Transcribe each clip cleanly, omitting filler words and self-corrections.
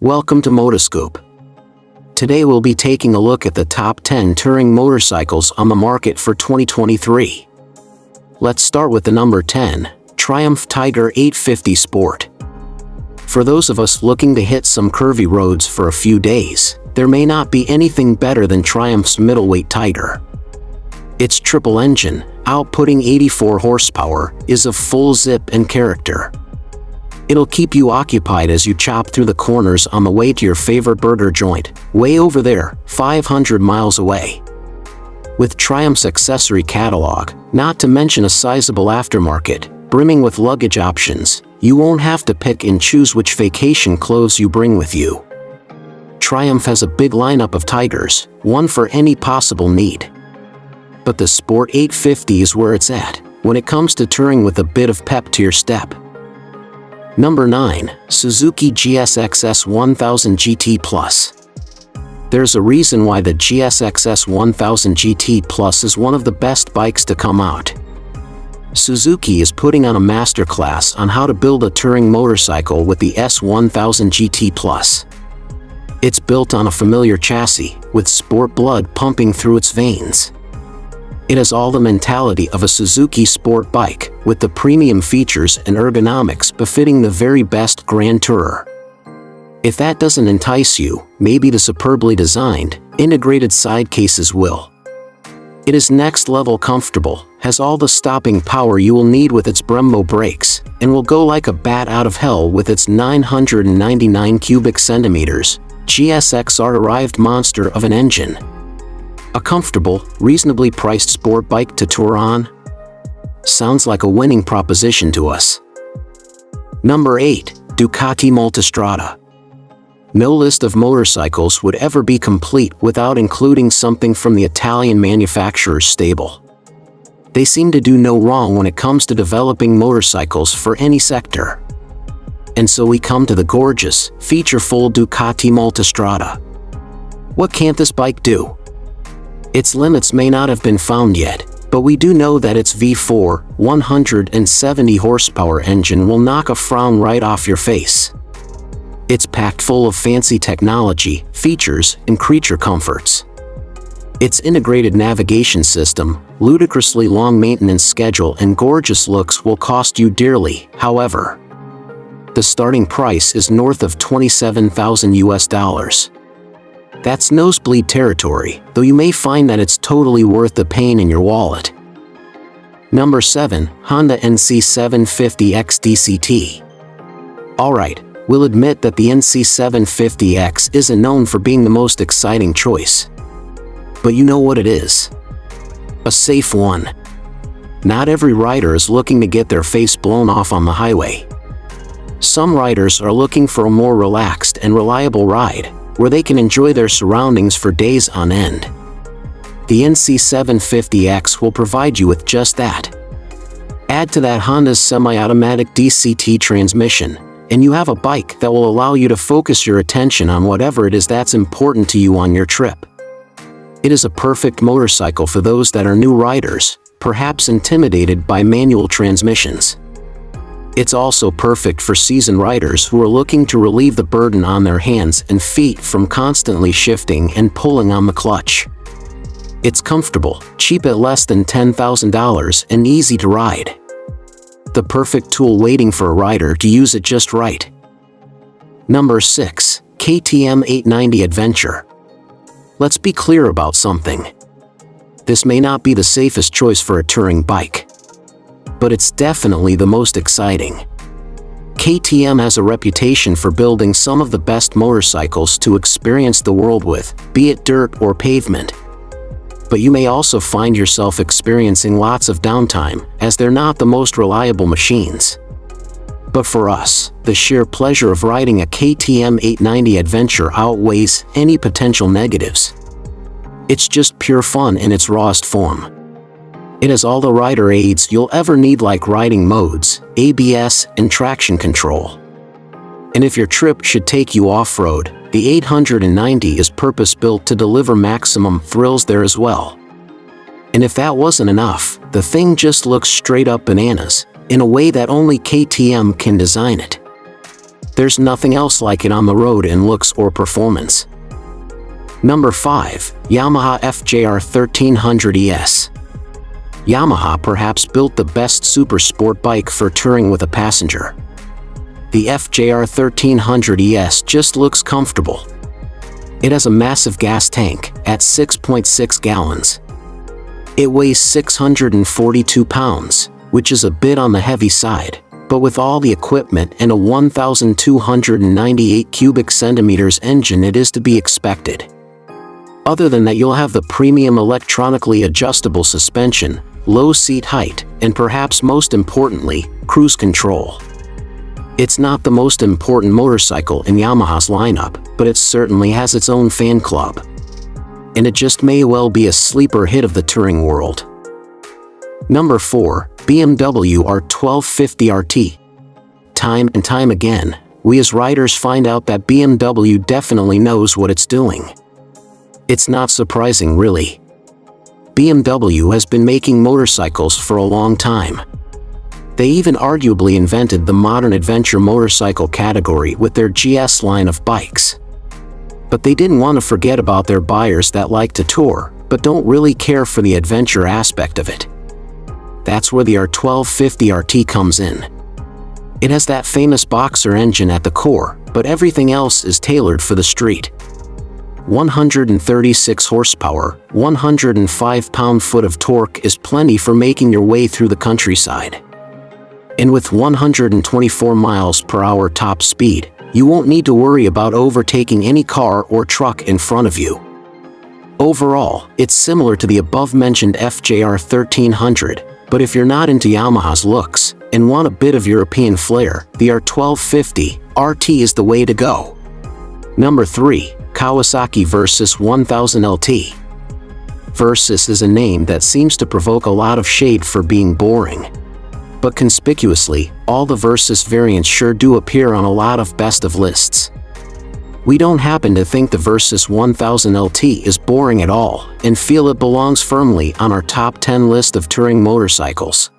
Welcome to Motoscoop. Today we'll be taking a look at the top 10 touring motorcycles on the market for 2023. Let's start with the number 10, Triumph Tiger 850 Sport. For those of us looking to hit some curvy roads for a few days, there may not be anything better than Triumph's middleweight Tiger. Its triple engine, outputting 84 horsepower, is of full zip and character. It'll keep you occupied as you chop through the corners on the way to your favorite burger joint, way over there, 500 miles away. With Triumph's accessory catalog, not to mention a sizable aftermarket, brimming with luggage options, you won't have to pick and choose which vacation clothes you bring with you. Triumph has a big lineup of Tigers, one for any possible need. But the Sport 850 is where it's at, when it comes to touring with a bit of pep to your step. Number 9, Suzuki GSX-S1000GT Plus. There's a reason why the GSX-S1000GT Plus is one of the best bikes to come out. Suzuki is putting on a masterclass on how to build a touring motorcycle with the S1000GT Plus. It's built on a familiar chassis, with sport blood pumping through its veins. It has all the mentality of a Suzuki sport bike, with the premium features and ergonomics befitting the very best Grand Tourer. If that doesn't entice you, maybe the superbly designed, integrated side cases will. It is next-level comfortable, has all the stopping power you will need with its Brembo brakes, and will go like a bat out of hell with its 999 cubic centimeters, GSX-R-arrived monster of an engine. A comfortable, reasonably priced sport bike to tour on? Sounds like a winning proposition to us. Number 8, Ducati Multistrada. No list of motorcycles would ever be complete without including something from the Italian manufacturer's stable. They seem to do no wrong when it comes to developing motorcycles for any sector. And so we come to the gorgeous, feature-full Ducati Multistrada. What can't this bike do? Its limits may not have been found yet, but we do know that its V4, 170 horsepower engine will knock a frown right off your face. It's packed full of fancy technology, features, and creature comforts. Its integrated navigation system, ludicrously long maintenance schedule, and gorgeous looks will cost you dearly, however. The starting price is north of $27,000. That's nosebleed territory, though you may find that it's totally worth the pain in your wallet. Number 7, Honda NC750X DCT. Alright, we'll admit that the NC750X isn't known for being the most exciting choice. But you know what it is? A safe one. Not every rider is looking to get their face blown off on the highway. Some riders are looking for a more relaxed and reliable ride, where they can enjoy their surroundings for days on end. The NC750X will provide you with just that. Add to that Honda's semi-automatic DCT transmission, and you have a bike that will allow you to focus your attention on whatever it is that's important to you on your trip. It is a perfect motorcycle for those that are new riders, perhaps intimidated by manual transmissions. It's also perfect for seasoned riders who are looking to relieve the burden on their hands and feet from constantly shifting and pulling on the clutch. It's comfortable, cheap at less than $10,000, and easy to ride. The perfect tool waiting for a rider to use it just right. Number 6, KTM 890 Adventure. Let's be clear about something. This may not be the safest choice for a touring bike, but it's definitely the most exciting. KTM has a reputation for building some of the best motorcycles to experience the world with, be it dirt or pavement. But you may also find yourself experiencing lots of downtime, as they're not the most reliable machines. But for us, the sheer pleasure of riding a KTM 890 Adventure outweighs any potential negatives. It's just pure fun in its rawest form. It has all the rider aids you'll ever need, like riding modes, ABS, and traction control. And if your trip should take you off-road, the 890 is purpose-built to deliver maximum thrills there as well. And if that wasn't enough, the thing just looks straight up bananas, in a way that only KTM can design it. There's nothing else like it on the road in looks or performance. Number 5. Yamaha FJR 1300 ES. Yamaha perhaps built the best super sport bike for touring with a passenger. The FJR 1300 ES just looks comfortable. It has a massive gas tank at 6.6 gallons. It weighs 642 pounds, which is a bit on the heavy side, but with all the equipment and a 1,298 cubic centimeters engine, it is to be expected. Other than that, you'll have the premium electronically adjustable suspension, low seat height, and perhaps most importantly, cruise control. It's not the most important motorcycle in Yamaha's lineup, but it certainly has its own fan club. And it just may well be a sleeper hit of the touring world. Number 4. BMW R1250 RT. Time and time again, we as riders find out that BMW definitely knows what it's doing. It's not surprising, really. BMW has been making motorcycles for a long time. They even arguably invented the modern adventure motorcycle category with their GS line of bikes. But they didn't want to forget about their buyers that like to tour, but don't really care for the adventure aspect of it. That's where the R1250 RT comes in. It has that famous boxer engine at the core, but everything else is tailored for the street. 136 horsepower, 105 pound-foot of torque is plenty for making your way through the countryside. And with 124 miles per hour top speed, you won't need to worry about overtaking any car or truck in front of you. Overall, it's similar to the above-mentioned FJR 1300, but if you're not into Yamaha's looks and want a bit of European flair, the R1250 RT is the way to go. Number 3. Kawasaki Versys 1000 LT. Versys is a name that seems to provoke a lot of shade for being boring. But conspicuously, all the Versys variants sure do appear on a lot of best of lists. We don't happen to think the Versys 1000 LT is boring at all, and feel it belongs firmly on our top 10 list of touring motorcycles.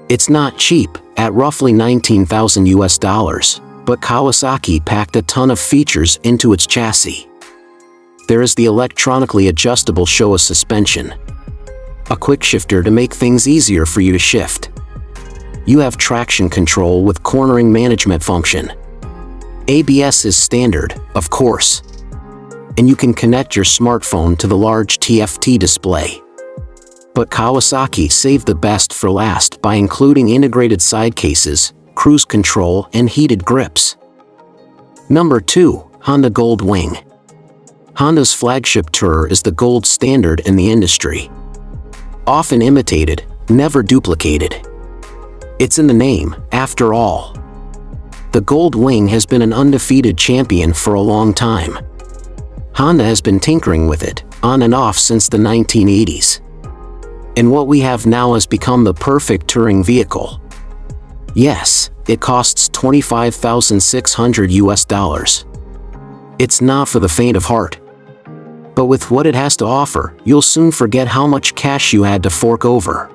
It's not cheap, at roughly $19,000, but Kawasaki packed a ton of features into its chassis. There is the electronically adjustable Showa suspension, a quick shifter to make things easier for you to shift. You have traction control with cornering management function. ABS is standard, of course. And you can connect your smartphone to the large TFT display. But Kawasaki saved the best for last by including integrated side cases, cruise control, and heated grips. Number 2. Honda Gold Wing. Honda's flagship tourer is the gold standard in the industry. Often imitated, never duplicated. It's in the name, after all. The Gold Wing has been an undefeated champion for a long time. Honda has been tinkering with it, on and off since the 1980s. And what we have now has become the perfect touring vehicle. Yes, it costs $25,600. It's not for the faint of heart. But with what it has to offer, you'll soon forget how much cash you had to fork over.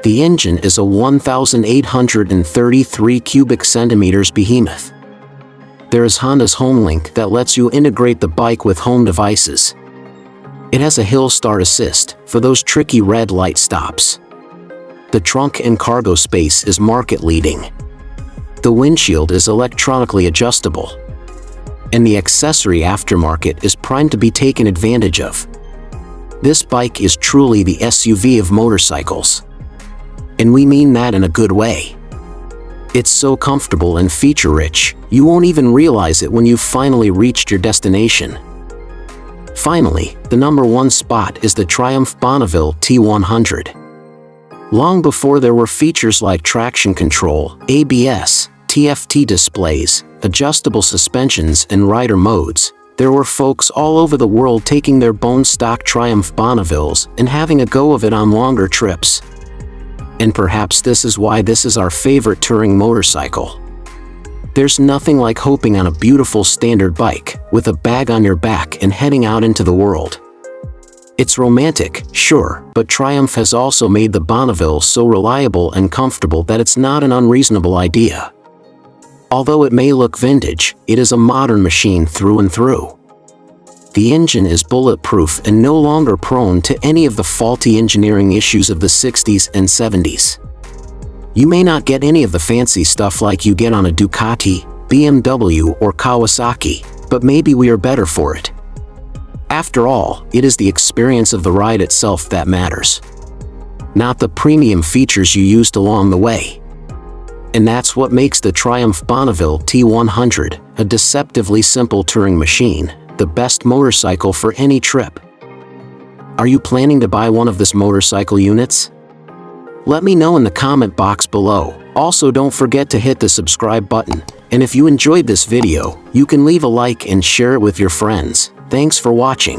The engine is a 1,833 cubic centimeters behemoth. There is Honda's HomeLink that lets you integrate the bike with home devices. It has a hill start assist for those tricky red light stops. The trunk and cargo space is market leading. The windshield is electronically adjustable. And the accessory aftermarket is primed to be taken advantage of. This bike is truly the SUV of motorcycles. And we mean that in a good way. It's so comfortable and feature-rich, you won't even realize it when you've finally reached your destination. Finally, the number 1 spot is the Triumph Bonneville T100. Long before there were features like traction control, ABS, TFT displays, adjustable suspensions, and rider modes, there were folks all over the world taking their bone-stock Triumph Bonnevilles and having a go of it on longer trips. And perhaps this is why this is our favorite touring motorcycle. There's nothing like hopping on a beautiful standard bike, with a bag on your back and heading out into the world. It's romantic, sure, but Triumph has also made the Bonneville so reliable and comfortable that it's not an unreasonable idea. Although it may look vintage, it is a modern machine through and through. The engine is bulletproof and no longer prone to any of the faulty engineering issues of the 60s and 70s. You may not get any of the fancy stuff like you get on a Ducati, BMW, or Kawasaki, but maybe we are better for it. After all, it is the experience of the ride itself that matters, not the premium features you used along the way. And that's what makes the Triumph Bonneville T100, a deceptively simple touring machine, the best motorcycle for any trip. Are you planning to buy one of this motorcycle units? Let me know in the comment box below. Also, don't forget to hit the subscribe button, and if you enjoyed this video, you can leave a like and share it with your friends. Thanks for watching.